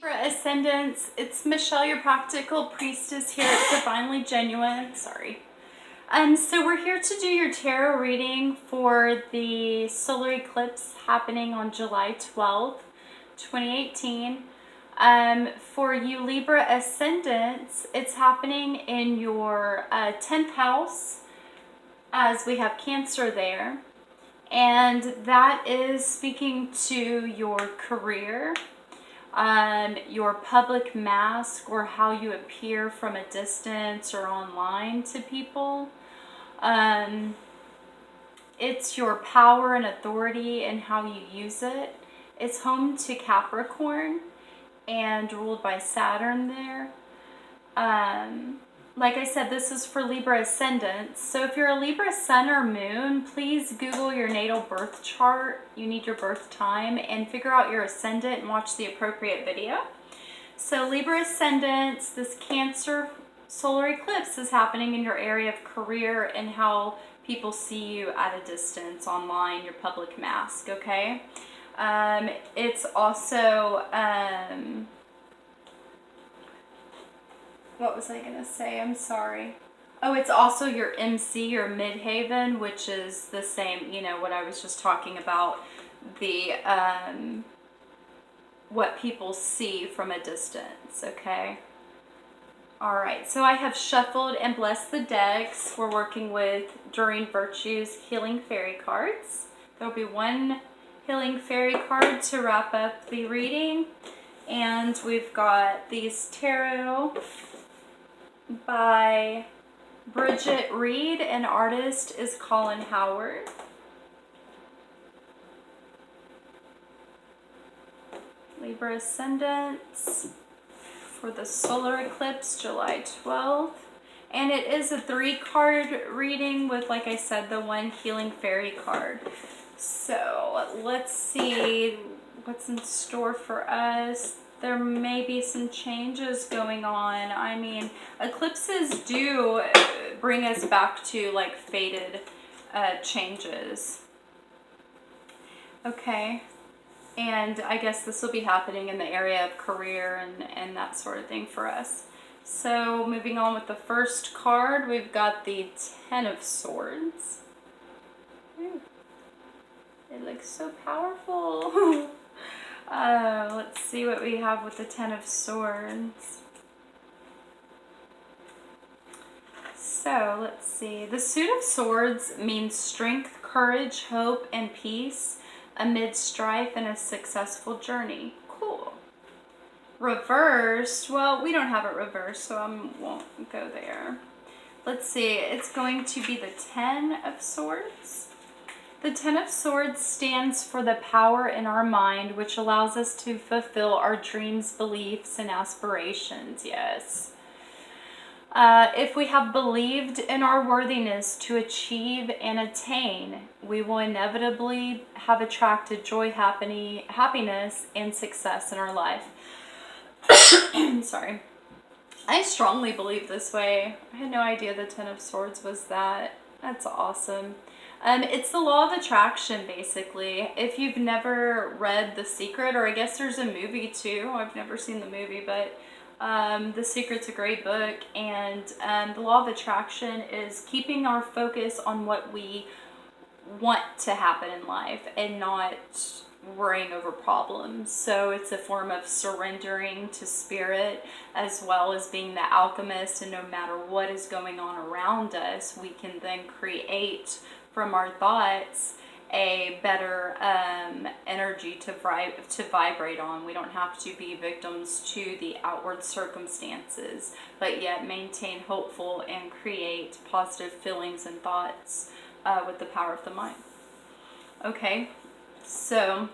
Ascendants, it's Michelle, your practical priestess here at Divinely Genuine. Sorry. So we're here to do your tarot reading for the solar eclipse happening on July 12th, 2018. For you Libra ascendants, it's happening in your 10th house, as we have Cancer there. And that is speaking to your career, your public mask, or how you appear from a distance or online to people. It's your power and authority and how you use it. It's home to Capricorn and ruled by Saturn there. Like I said, this is for Libra ascendants. So if you're a Libra sun or moon, please Google your natal birth chart. You need your birth time and figure out your ascendant and watch the appropriate video. So Libra ascendants, this Cancer solar eclipse is happening in your area of career and how people see you at a distance online, your public mask, okay? It's also... what was I going to say? I'm sorry. Oh, it's also your MC, your midhaven, which is the same, you know, what I was just talking about, the, what people see from a distance, okay? All right, so I have shuffled and blessed the decks. We're working with Doreen Virtue's Healing Fairy cards. There'll be one Healing Fairy card to wrap up the reading. And we've got these tarot by Bridget Reed, and artist is Colin Howard. Libra ascendants for the solar eclipse, July 12th. And it is a 3-card reading with, like I said, the one Healing Fairy card. So let's see what's in store for us. There may be some changes going on. I mean, eclipses do bring us back to like fated changes. Okay. And I guess this will be happening in the area of career and that sort of thing for us. So moving on with the first card, we've got the Ten of Swords. Ooh, it looks so powerful. Let's see what we have with the Ten of Swords. So let's see. The Suit of Swords means strength, courage, hope, and peace amid strife and a successful journey. Cool. Reversed, well, we don't have it reversed, so I won't go there. Let's see. It's going to be the Ten of Swords. The Ten of Swords stands for the power in our mind, which allows us to fulfill our dreams, beliefs, and aspirations. Yes. If we have believed in our worthiness to achieve and attain, we will inevitably have attracted joy, happiness, and success in our life. Sorry. I strongly believe this way. I had no idea the Ten of Swords was that. That's awesome. It's the law of attraction, basically. If you've never read The Secret, or I guess there's a movie too. I've never seen the movie, but The Secret's a great book. And the law of attraction is keeping our focus on what we want to happen in life and not worrying over problems. So it's a form of surrendering to spirit, as well as being the alchemist, and no matter what is going on around us, we can then create from our thoughts a better energy to vibrate on. We don't have to be victims to the outward circumstances, but yet maintain hopeful and create positive feelings and thoughts with the power of the mind. Okay, so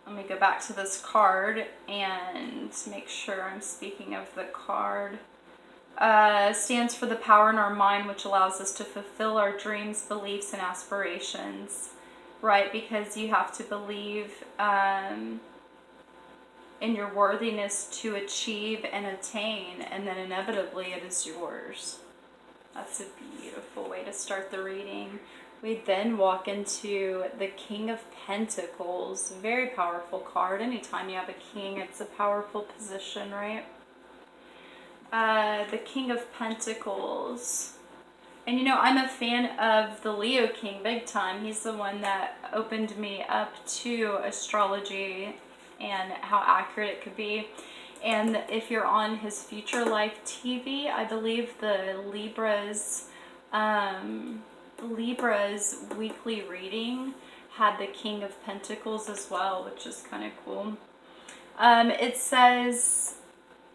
let me go back to this card and make sure I'm speaking of the card. Stands for the power in our mind, which allows us to fulfill our dreams, beliefs, and aspirations, right? Because you have to believe in your worthiness to achieve and attain, and then inevitably it is yours. That's a beautiful way to start the reading. We then walk into the King of Pentacles. Very powerful card. Anytime you have a king, it's a powerful position, right? The King of Pentacles. And you know, I'm a fan of the Leo King big time. He's the one that opened me up to astrology and how accurate it could be. And if you're on his Future Life TV, I believe the Libra's weekly reading had the King of Pentacles as well, which is kind of cool. It says,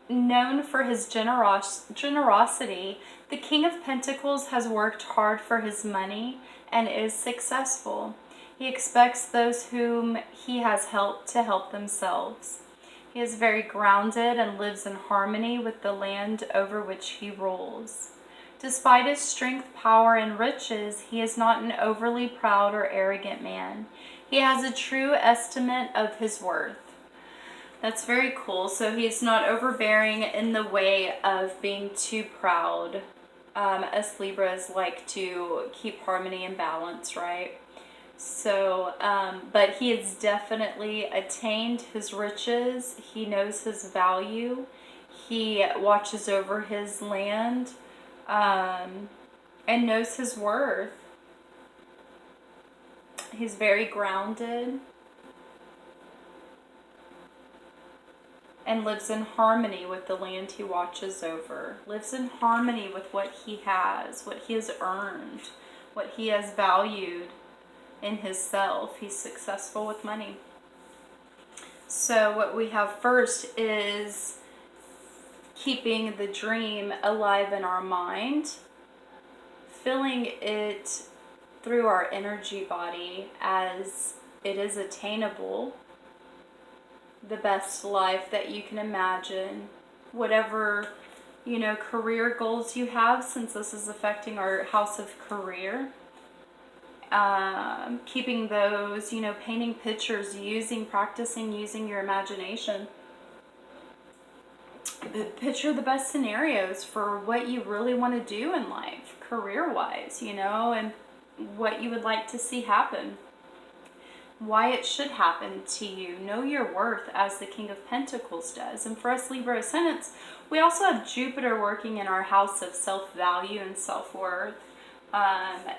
known for his generosity, the King of Pentacles has worked hard for his money and is successful. He expects those whom he has helped to help themselves. He is very grounded and lives in harmony with the land over which he rules. Despite his strength, power, and riches, he is not an overly proud or arrogant man. He has a true estimate of his worth. That's very cool. So he's not overbearing in the way of being too proud. Us Libras like to keep harmony and balance, right? So, but he has definitely attained his riches. He knows his value. He watches over his land, and knows his worth. He's very grounded and lives in harmony with the land he watches over. Lives in harmony with what he has, what he has earned, what he has valued in his self. He's successful with money. So what we have first is keeping the dream alive in our mind, feeling it through our energy body as it is attainable, the best life that you can imagine, whatever, you know, career goals you have, since this is affecting our house of career. Keeping those, you know, painting pictures, practicing using your imagination. Picture the best scenarios for what you really want to do in life, career-wise, you know, and what you would like to see happen. Why it should happen to you. Know your worth, as the King of Pentacles does. And for us Libra ascendants, we also have Jupiter working in our house of self-value and self-worth.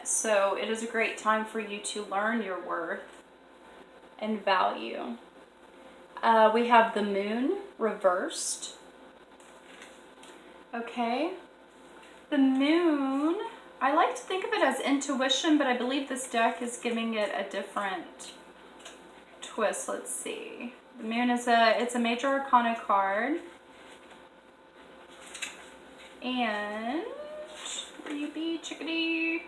So it is a great time for you to learn your worth and value. We have the Moon reversed. Okay. The Moon, I like to think of it as intuition, but I believe this deck is giving it a different twist. Let's see. The Moon is it's a major arcana card. And where you be, chickadee? I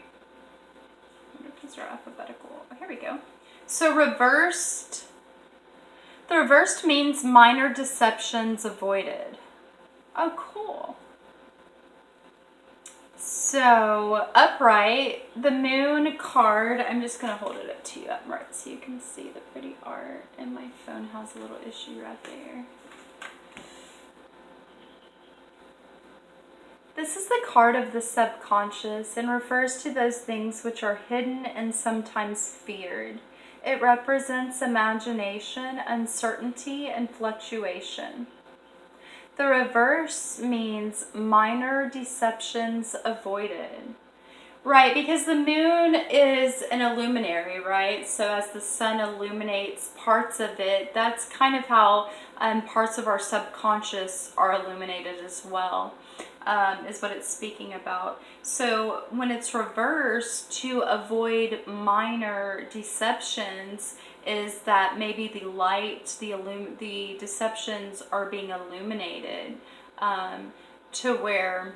wonder if these are alphabetical. Oh, here we go. So reversed. The reversed means minor deceptions avoided. Oh, cool. So upright, the Moon card, I'm just going to hold it up to you upright so you can see the pretty art. And my phone has a little issue right there. This is the card of the subconscious and refers to those things which are hidden and sometimes feared. It represents imagination, uncertainty, and fluctuation. The reverse means minor deceptions avoided. Right, because the Moon is an illuminary, right? So as the sun illuminates parts of it, that's kind of how parts of our subconscious are illuminated as well, is what it's speaking about. So when it's reversed, to avoid minor deceptions, is that maybe the light, the deceptions are being illuminated, to where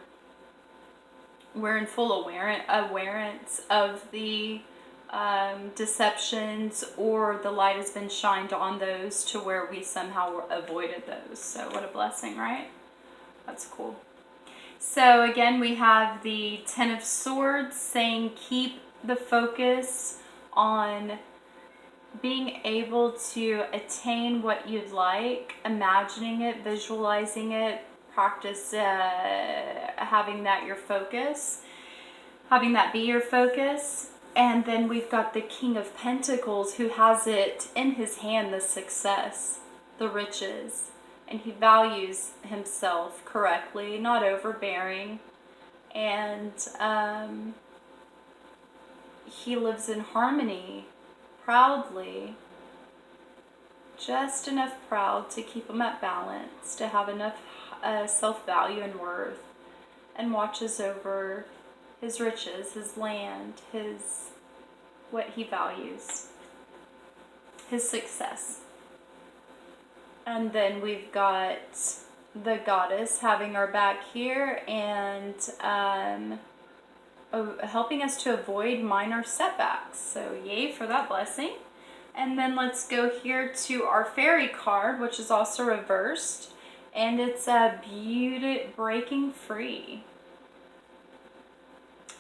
we're in full awareness of the deceptions, or the light has been shined on those to where we somehow avoided those. So what a blessing, right? That's cool. So again, we have the Ten of Swords saying keep the focus on being able to attain what you'd like, imagining it, visualizing it, practice having that your focus, having that be your focus. And then we've got the King of Pentacles, who has it in his hand, the success, the riches, and he values himself correctly, not overbearing, and he lives in harmony, proudly, just enough proud to keep him at balance, to have enough self-value and worth, and watches over his riches, his land, what he values, his success. And then we've got the goddess having our back here and helping us to avoid minor setbacks. So yay for that blessing. And then let's go here to our fairy card, which is also reversed. And it's a beauty, breaking free.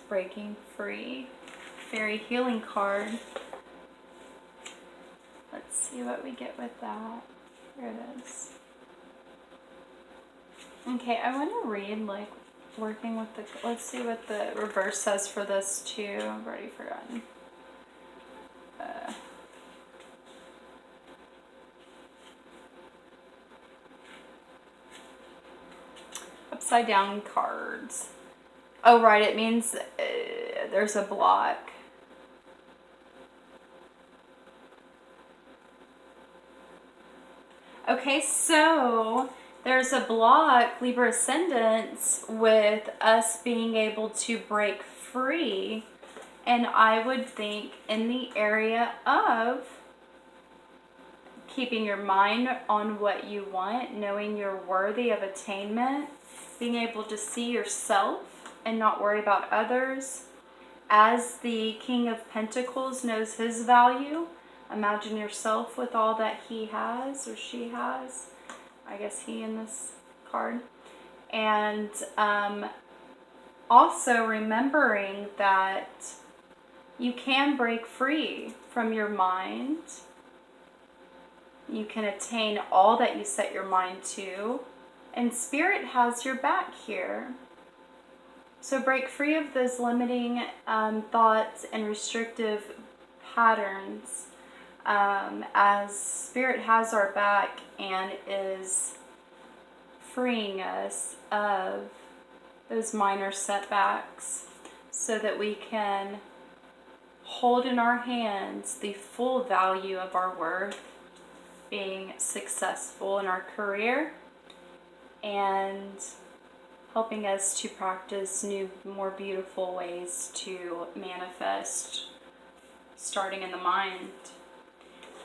Breaking free. Fairy healing card. Let's see what we get with that. Here it is. Okay, I want to read, like, working with the... Let's see what the reverse says for this, too. I've already forgotten. Upside down cards. Oh, right, it means there's a block. Okay, so there's a block, Libra Ascendants, with us being able to break free. And I would think in the area of keeping your mind on what you want, knowing you're worthy of attainment, being able to see yourself and not worry about others. As the King of Pentacles knows his value, imagine yourself with all that he has or she has. I guess he in this card. And also remembering that you can break free from your mind. You can attain all that you set your mind to. And Spirit has your back here. So break free of those limiting thoughts and restrictive patterns, as Spirit has our back and is freeing us of those minor setbacks so that we can hold in our hands the full value of our worth, being successful in our career, and helping us to practice new, more beautiful ways to manifest, starting in the mind.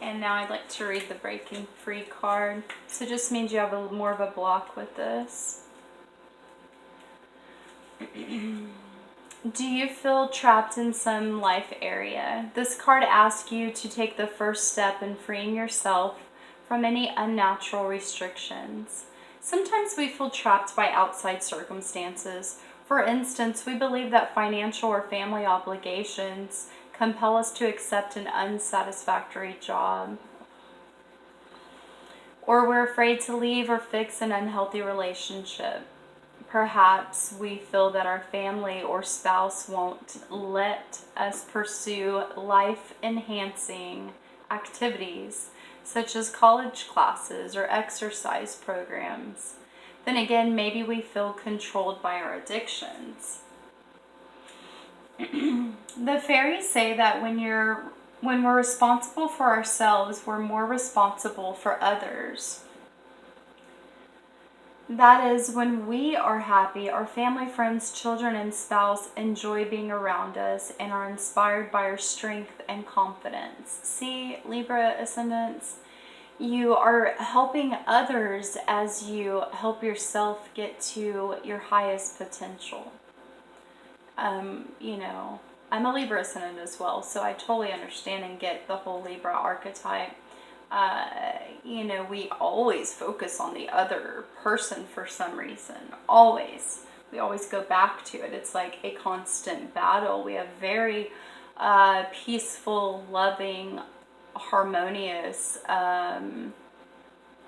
And now I'd like to read the breaking free card. So it just means you have more of a block with this. Do you feel trapped in some life area? This card asks you to take the first step in freeing yourself from any unnatural restrictions. Sometimes we feel trapped by outside circumstances. For instance, we believe that financial or family obligations compel us to accept an unsatisfactory job. Or we're afraid to leave or fix an unhealthy relationship. Perhaps we feel that our family or spouse won't let us pursue life-enhancing activities such as college classes or exercise programs. Then again, maybe we feel controlled by our addictions. The fairies say that when we're responsible for ourselves, we're more responsible for others. That is, when we are happy, our family, friends, children, and spouse enjoy being around us and are inspired by our strength and confidence. See, Libra Ascendants, you are helping others as you help yourself get to your highest potential. You know, I'm a Libra Ascendant as well, so I totally understand and get the whole Libra archetype. You know, we always focus on the other person for some reason. Always. We always go back to it. It's like a constant battle. We have very peaceful, loving, harmonious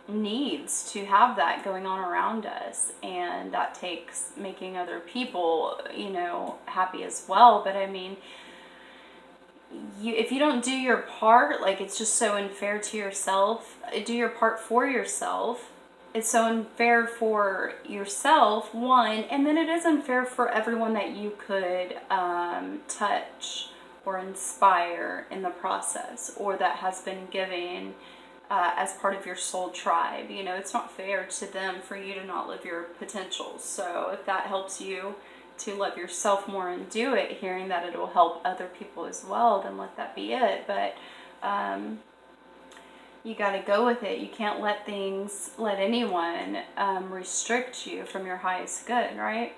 needs to have that going on around us. And that takes making other people, you know, happy as well. But I mean, if you don't do your part, like it's just so unfair to yourself. Do your part for yourself. It's so unfair for yourself, one, and then it is unfair for everyone that you could touch or inspire in the process, or that has been given as part of your soul tribe. You know, it's not fair to them for you to not live your potential. So if that helps you to love yourself more and do it, hearing that it will help other people as well, then let that be it. But you got to go with it. You can't let anyone restrict you from your highest good, right?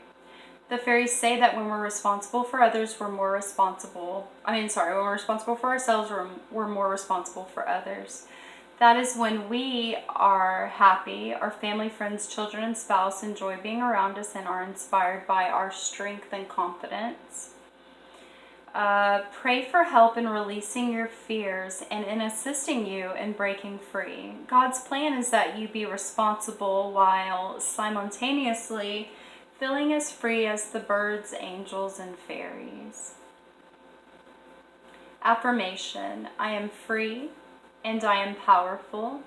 The fairies say that when we're responsible for others, we're more responsible. When we're responsible for ourselves, we're more responsible for others. That is when we are happy, our family, friends, children, and spouse enjoy being around us and are inspired by our strength and confidence. Pray for help in releasing your fears and in assisting you in breaking free. God's plan is that you be responsible while simultaneously feeling as free as the birds, angels, and fairies. Affirmation: I am free and I am powerful.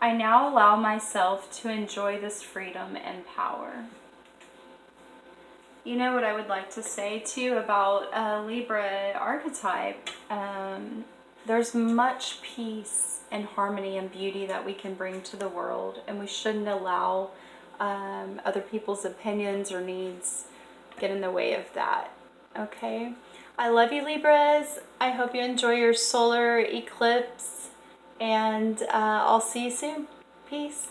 I now allow myself to enjoy this freedom and power. You know what I would like to say too about Libra archetype? There's much peace and harmony and beauty that we can bring to the world, and we shouldn't allow other people's opinions or needs get in the way of that. Okay? I love you, Libras. I hope you enjoy your solar eclipse, and I'll see you soon. Peace.